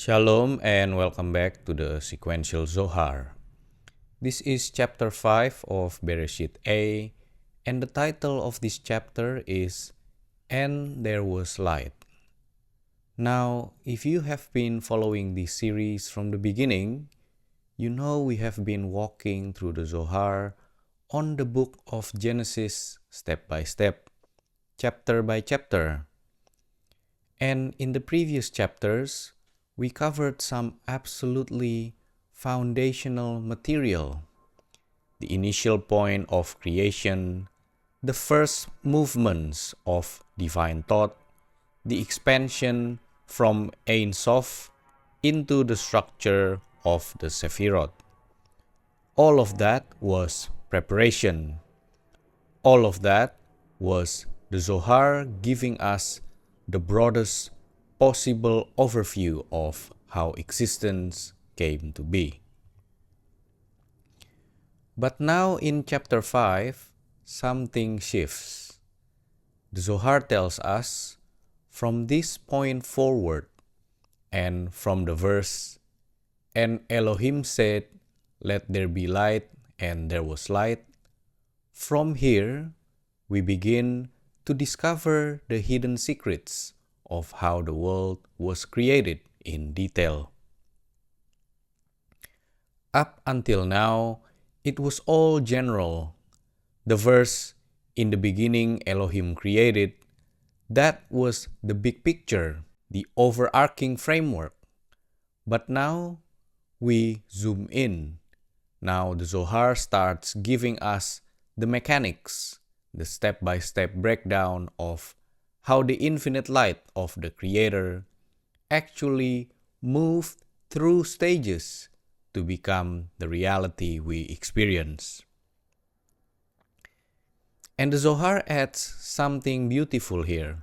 Shalom and welcome back to the Sequential Zohar. This is chapter 5 of Bereshit A, and the title of this chapter is And There Was Light. Now, if you have been following this series from the beginning, you know we have been walking through the Zohar on the book of Genesis step by step, chapter by chapter. And in the previous chapters, we covered some absolutely foundational material. The initial point of creation, the first movements of divine thought, the expansion from Ein Sof into the structure of the Sephirot. All of that was preparation. All of that was the Zohar giving us the broadest possible overview of how existence came to be. But now in chapter 5, something shifts. The Zohar tells us, from this point forward, and from the verse, "And Elohim said, Let there be light, and there was light," from here, we begin to discover the hidden secrets of how the world was created in detail. Up until now, it was all general. The verse, "In the beginning Elohim created," that was the big picture, the overarching framework. But now, we zoom in. Now the Zohar starts giving us the mechanics, the step-by-step breakdown of how the infinite light of the Creator actually moved through stages to become the reality we experience. And the Zohar adds something beautiful here.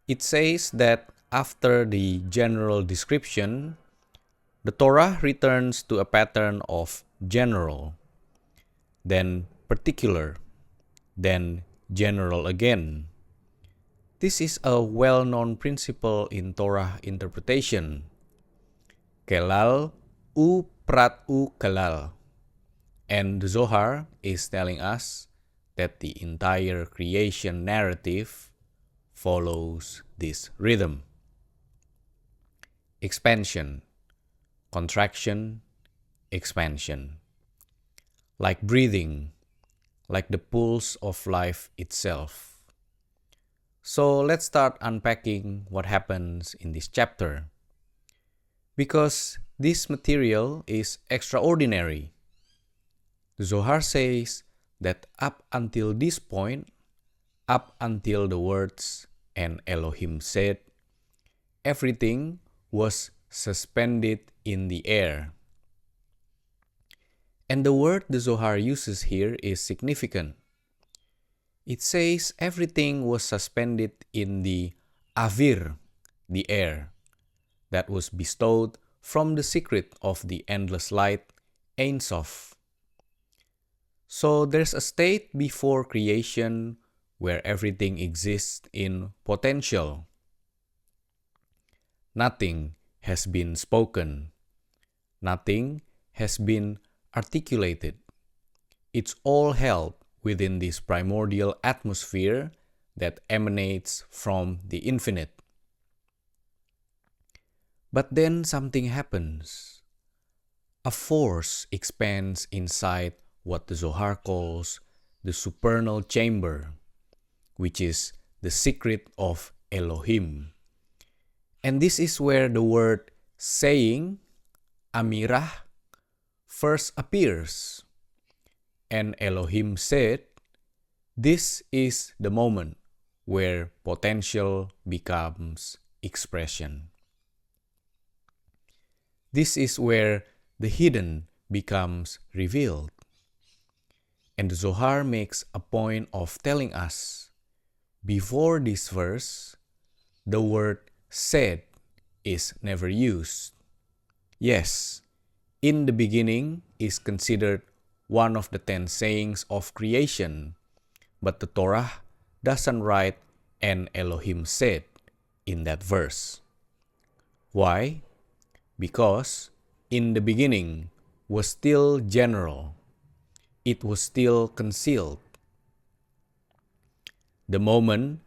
It says that after the general description, the Torah returns to a pattern of general, then particular, then general again. This is a well-known principle in Torah interpretation. Kelal u prat u kelal. And the Zohar is telling us that the entire creation narrative follows this rhythm. Expansion, contraction, expansion. Like breathing, like the pulse of life itself. So let's start unpacking what happens in this chapter. Because this material is extraordinary. The Zohar says that up until this point, up until the words "and Elohim said," everything was suspended in the air. And the word the Zohar uses here is significant. It says everything was suspended in the avir, the air, that was bestowed from the secret of the endless light, Ein Sof. So there's a state before creation where everything exists in potential. Nothing has been spoken. Nothing has been articulated. It's all held within this primordial atmosphere that emanates from the infinite. But then something happens. A force expands inside what the Zohar calls the supernal chamber, which is the secret of Elohim. And this is where the word saying, Amirah, first appears. And Elohim said, this is the moment where potential becomes expression. This is where the hidden becomes revealed. And the Zohar makes a point of telling us, before this verse, the word said is never used. Yes, in the beginning is considered one of the 10 sayings of creation, but the Torah doesn't write "and Elohim said" in that verse. Why? because in the beginning was still general. It was still concealed. The moment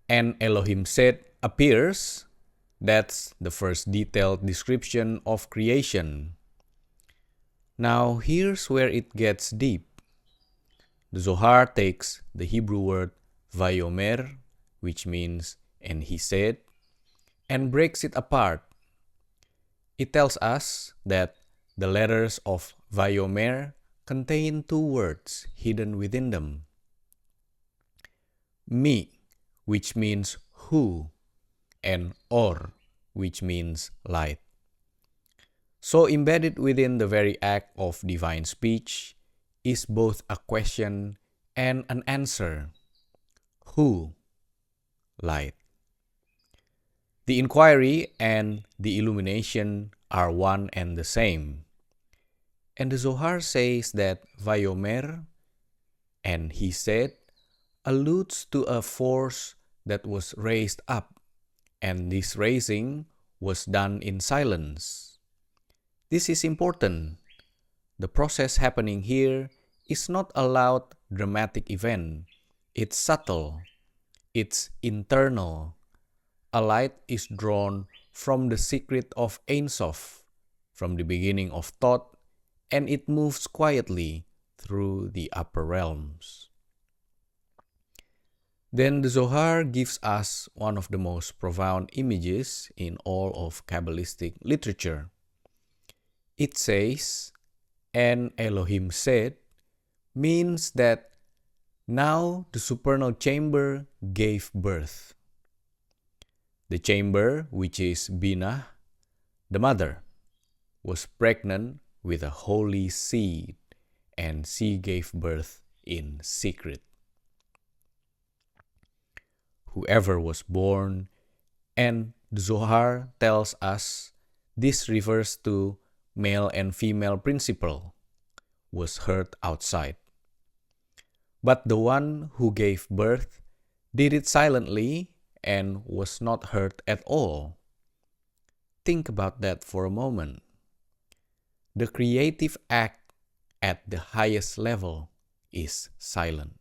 "and Elohim said" appears, that's the first detailed description of creation. Now here's where it gets deep. The Zohar takes the Hebrew word vayomer, which means "and he said," and breaks it apart. It tells us that the letters of vayomer contain two words hidden within them. Mi, which means who, and or, which means light. So embedded within the very act of divine speech is both a question and an answer. Who? Light. The inquiry and the illumination are one and the same. And the Zohar says that vayomer, and he said, alludes to a force that was raised up, and this raising was done in silence. This is important. The process happening here is not a loud, dramatic event. It's subtle. It's internal. A light is drawn from the secret of Ein Sof, from the beginning of thought, and it moves quietly through the upper realms. Then the Zohar gives us one of the most profound images in all of Kabbalistic literature. It says, "And Elohim said," means that now the supernal chamber gave birth. The chamber, which is Binah, the mother, was pregnant with a holy seed, and she gave birth in secret. Whoever was born, and the Zohar tells us this refers to male and female principle, was heard outside. But the one who gave birth did it silently and was not heard at all. Think about that for a moment. The creative act at the highest level is silent.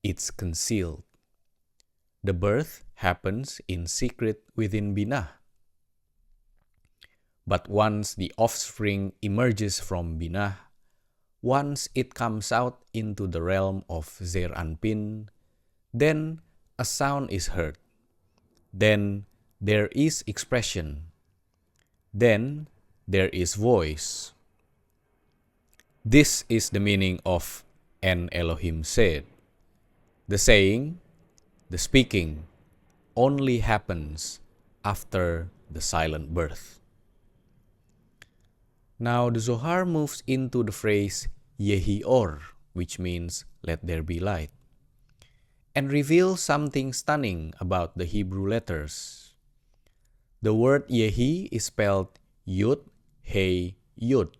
It's concealed. The birth happens in secret within Binah. But once the offspring emerges from Binah, once it comes out into the realm of Zeir Anpin, then a sound is heard. Then there is expression. Then there is voice. This is the meaning of "and Elohim said." The saying, the speaking, only happens after the silent birth. Now the Zohar moves into the phrase Yehi Or, which means "let there be light," and reveals something stunning about the Hebrew letters. The word Yehi is spelled Yud, He, Yud.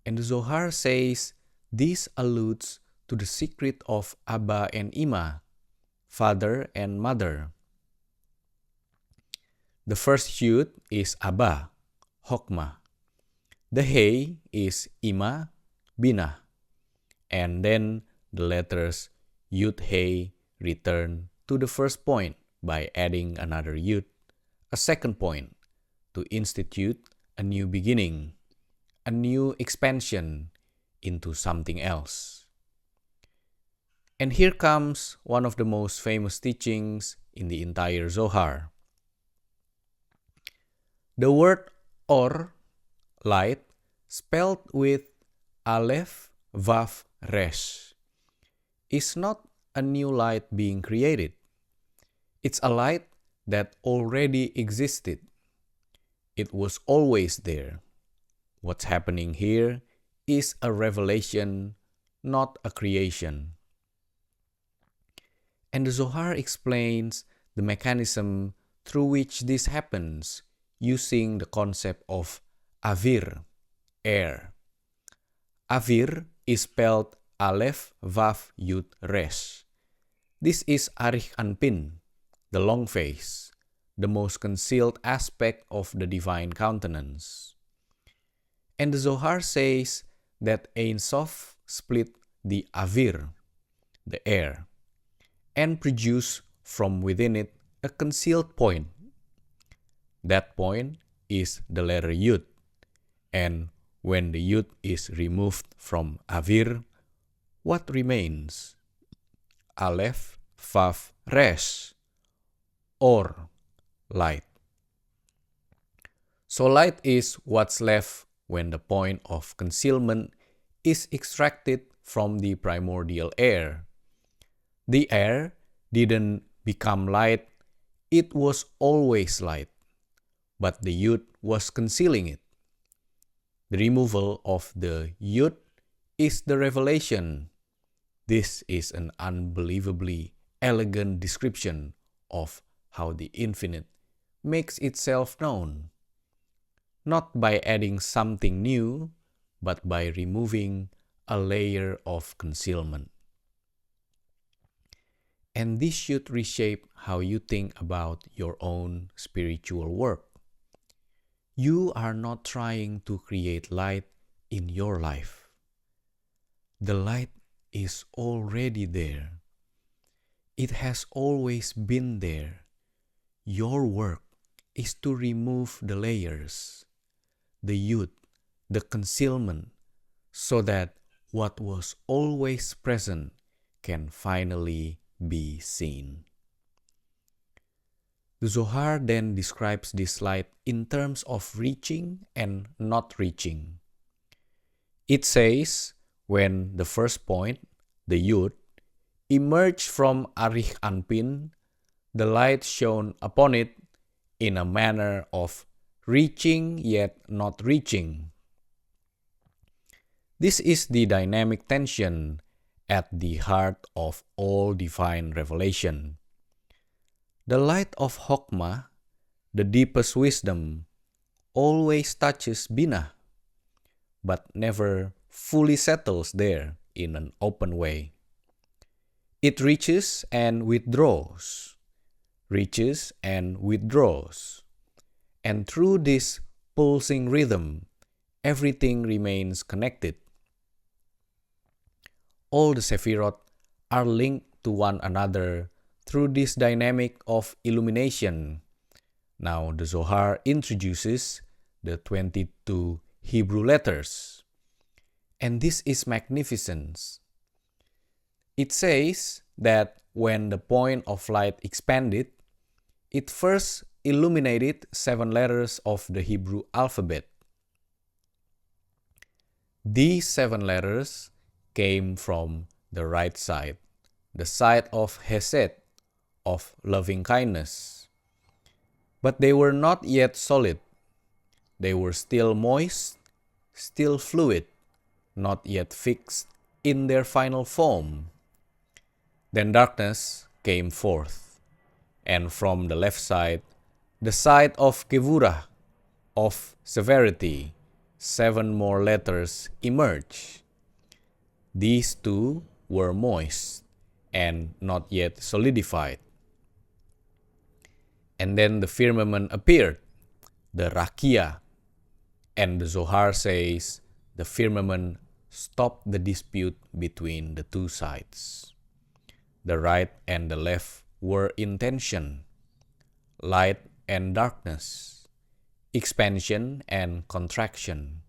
And the Zohar says this alludes to the secret of Abba and Ima, father and mother. The first Yud is Abba, Hokmah. The He is Ima, Binah. And then the letters Yud He return to the first point by adding another Yud, a second point, to institute a new beginning, a new expansion into something else. And here comes one of the most famous teachings in the entire Zohar. The word Or, light, spelled with Aleph, Vav, Resh, is not a new light being created. It's a light that already existed. It was always there. What's happening here is a revelation, not a creation. And the Zohar explains the mechanism through which this happens using the concept of Avir, air. Avir is spelled Aleph, Vav, Yud, Resh. This is Arich Anpin, the long face, the most concealed aspect of the divine countenance. And the Zohar says that Ein Sof split the Avir, the air, and produced from within it a concealed point. That point is the letter Yud, and when the Yud is removed from Avir, what remains? Aleph, Vav, Resh, or light. So light is what's left when the point of concealment is extracted from the primordial air. The air didn't become light, it was always light, but the Yud was concealing it. The removal of the Yud is the revelation. This is an unbelievably elegant description of how the infinite makes itself known, not by adding something new, but by removing a layer of concealment. And this should reshape how you think about your own spiritual work. You are not trying to create light in your life. The light is already there. It has always been there. Your work is to remove the layers, the Yud, the concealment, so that what was always present can finally be seen. The Zohar then describes this light in terms of reaching and not reaching. It says when the first point, the Yud, emerged from Arich Anpin, the light shone upon it in a manner of reaching yet not reaching. This is the dynamic tension at the heart of all divine revelation. The light of Chokmah, the deepest wisdom, always touches Binah, but never fully settles there in an open way. It reaches and withdraws, reaches and withdraws. And through this pulsing rhythm, everything remains connected. All the Sephirot are linked to one another through this dynamic of illumination. Now the Zohar introduces the 22 Hebrew letters. And this is magnificence. It says that when the point of light expanded, it first illuminated 7 letters of the Hebrew alphabet. These 7 letters came from the right side, the side of Hesed, of loving kindness. But they were not yet solid. They were still moist, still fluid, not yet fixed in their final form. Then darkness came forth, and from the left side, the side of Gevurah, of severity, 7 more letters emerged. These two were moist and not yet solidified. And then the firmament appeared, the Rakia, and the Zohar says the firmament stopped the dispute between the two sides. The right and the left were in tension, light and darkness, expansion and contraction.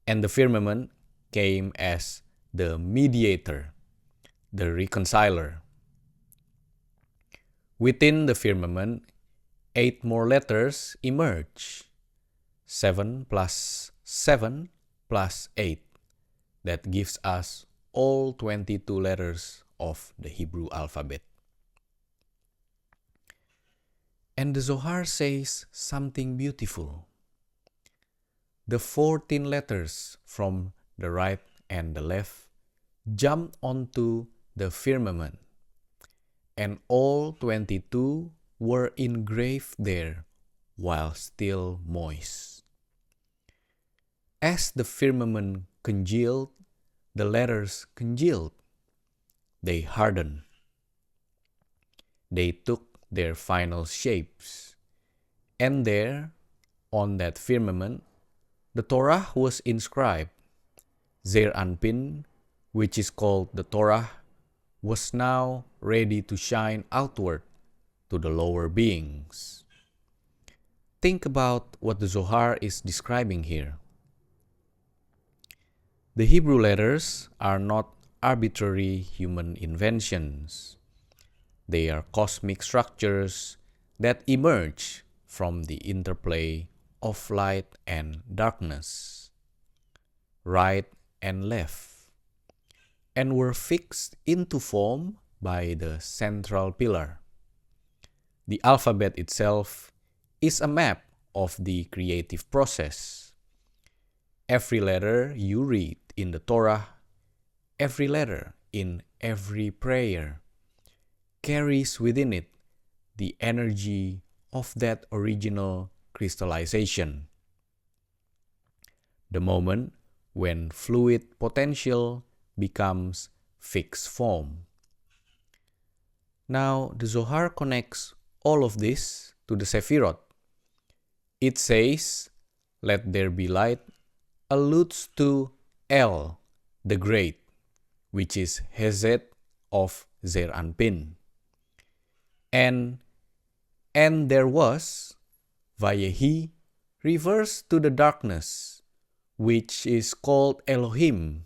And the firmament came as the mediator, the reconciler. Within the firmament, 8 more letters emerge, 7 plus 7 plus 8. That gives us all 22 letters of the Hebrew alphabet. And the Zohar says something beautiful. The 14 letters from the right and the left jumped onto the firmament, and all 22 were engraved there while still moist. As the firmament congealed, the letters congealed. They hardened. They took their final shapes. And there, on that firmament, the Torah was inscribed. Zeir Anpin, which is called the Torah, was now ready to shine outward to the lower beings. Think about what the Zohar is describing here. The Hebrew letters are not arbitrary human inventions. They are cosmic structures that emerge from the interplay of light and darkness, right and left, and were fixed into form by the central pillar. The alphabet itself is a map of the creative process. Every letter you read in the Torah, every letter in every prayer, carries within it the energy of that original crystallization. The moment when fluid potential becomes fixed form. Now, the Zohar connects all of this to the Sephirot. It says, "Let there be light," alludes to El, the Great, which is Hesed of Zeir Anpin. And there was, Vayehi, refers to the darkness, which is called Elohim.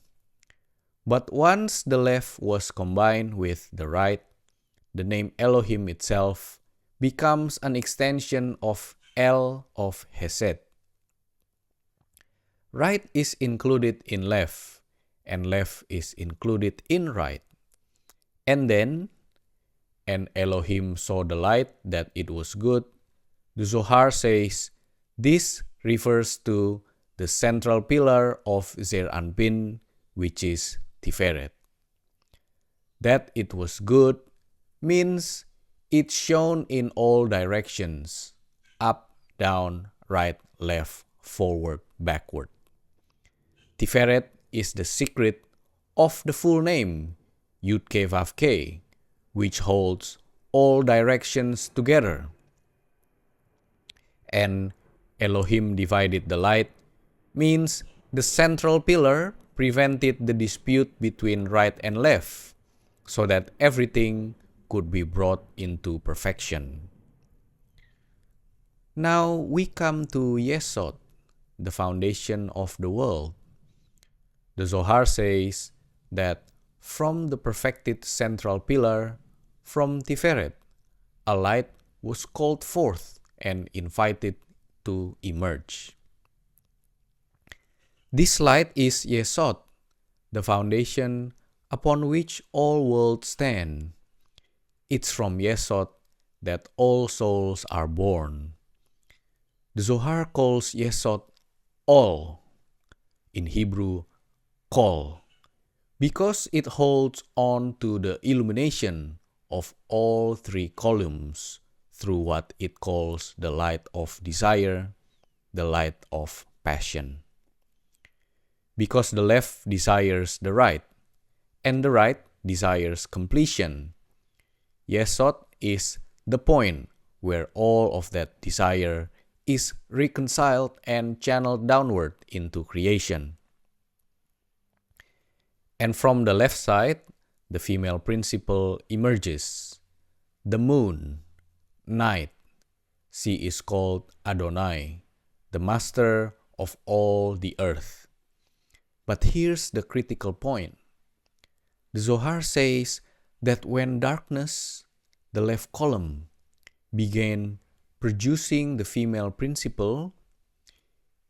But once the left was combined with the right, the name Elohim itself becomes an extension of El of Hesed. Right is included in left, and left is included in right. And then, and Elohim saw the light that it was good. The Zohar says this refers to the central pillar of Zeir Anpin, which is Tiferet. That it was good means it shone in all directions, up, down, right, left, forward, backward. Tiferet is the secret of the full name, Yud-Keh Vav-Keh, which holds all directions together. And Elohim divided the light means the central pillar prevented the dispute between right and left, so that everything could be brought into perfection. Now we come to Yesod, the foundation of the world. The Zohar says that from the perfected central pillar, from Tiferet, a light was called forth and invited to emerge. This light is Yesod, the foundation upon which all worlds stand. It's from Yesod that all souls are born. The Zohar calls Yesod all, in Hebrew, Kol, because it holds on to the illumination of all three columns through what it calls the light of desire, the light of passion. Because the left desires the right, and the right desires completion, Yesod is the point where all of that desire is reconciled and channeled downward into creation. And from the left side, the female principle emerges. The moon, night. She is called Adonai, the master of all the earth. But here's the critical point. The Zohar says that when darkness, the left column, began producing the female principle,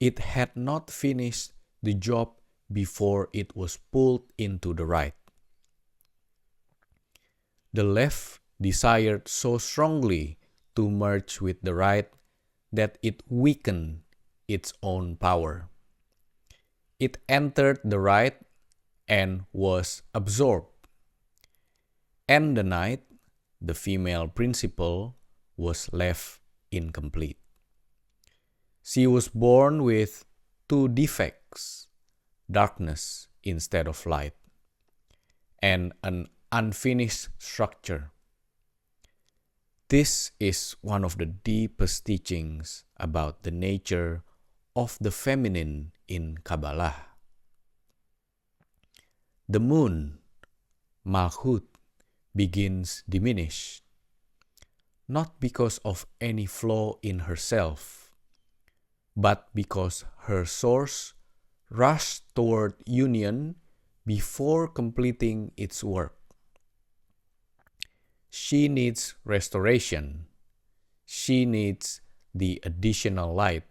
it had not finished the job before it was pulled into the right. The left desired so strongly to merge with the right that it weakened its own power. It entered the right and was absorbed. And the night, the female principle, was left incomplete. She was born with two defects, darkness instead of light, and an unfinished structure. This is one of the deepest teachings about the nature of the feminine in Kabbalah. The moon, Malchut, begins diminished, not because of any flaw in herself, but because her source rushed toward union before completing its work. She needs restoration. She needs the additional light.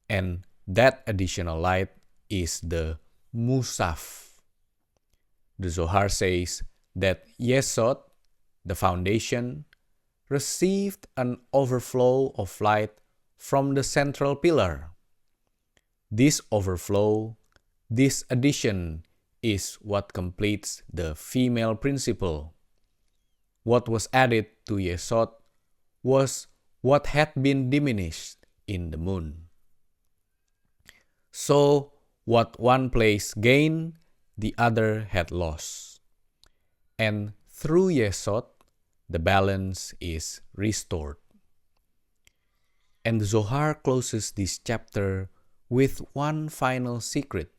And that additional light is the Musaf. The Zohar says that Yesod, the foundation, received an overflow of light from the central pillar. This overflow, this addition, is what completes the female principle. What was added to Yesod was what had been diminished in the moon. So, what one place gained, the other had lost. And through Yesod, the balance is restored. And the Zohar closes this chapter with one final secret.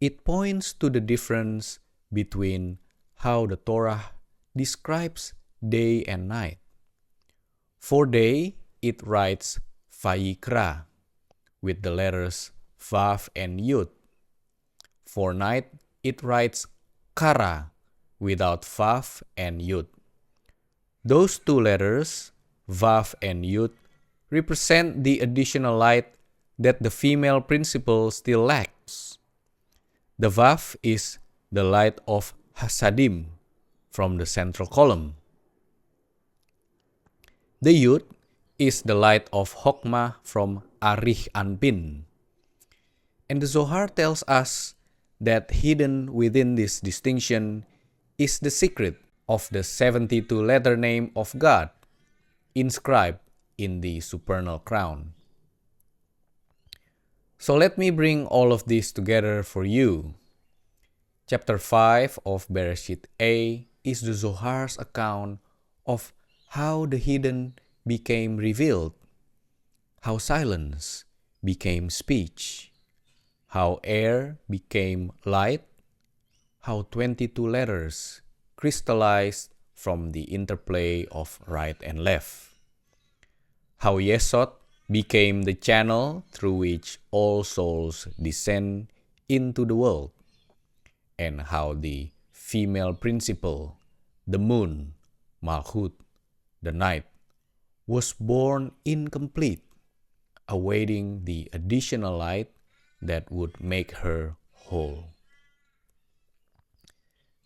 It points to the difference between how the Torah describes day and night. For day, it writes Vayikra with the letters Vav and Yud. For night, it writes Kara without Vav and Yud. Those two letters, Vav and Yud, represent the additional light that the female principle still lacks. The Vav is the light of Hasadim from the central column. The Yud is the light of Hokmah from Arich Anpin. And the Zohar tells us that hidden within this distinction is the secret of the 72-letter name of God inscribed in the supernal crown. So let me bring all of this together for you. Chapter 5 of Bereshit A is the Zohar's account of how the hidden became revealed, how silence became speech, how air became light, how 22 letters crystallized from the interplay of right and left, how Yesod became the channel through which all souls descend into the world, and how the female principle, the moon, Malchut, the night, was born incomplete, awaiting the additional light that would make her whole.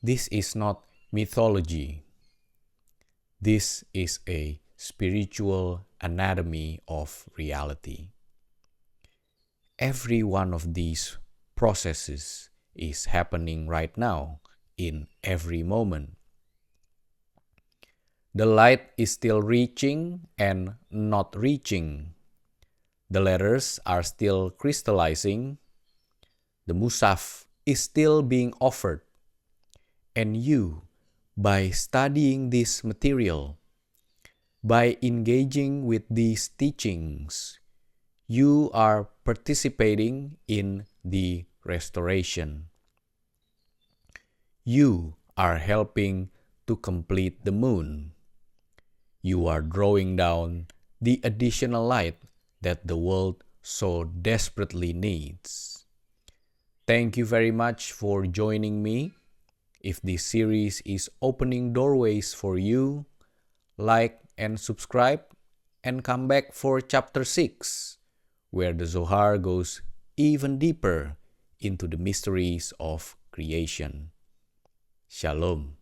This is not mythology. This is a spiritual anatomy of reality. Every one of these processes is happening right now in every moment. The light is still reaching and not reaching. The letters are still crystallizing. The Musaf is still being offered. And you, by studying this material, by engaging with these teachings, you are participating in the restoration. You are helping to complete the moon. You are drawing down the additional light that the world so desperately needs. Thank you very much for joining me. If this series is opening doorways for you, like and subscribe, and come back for chapter 6, where the Zohar goes even deeper into the mysteries of creation. Shalom.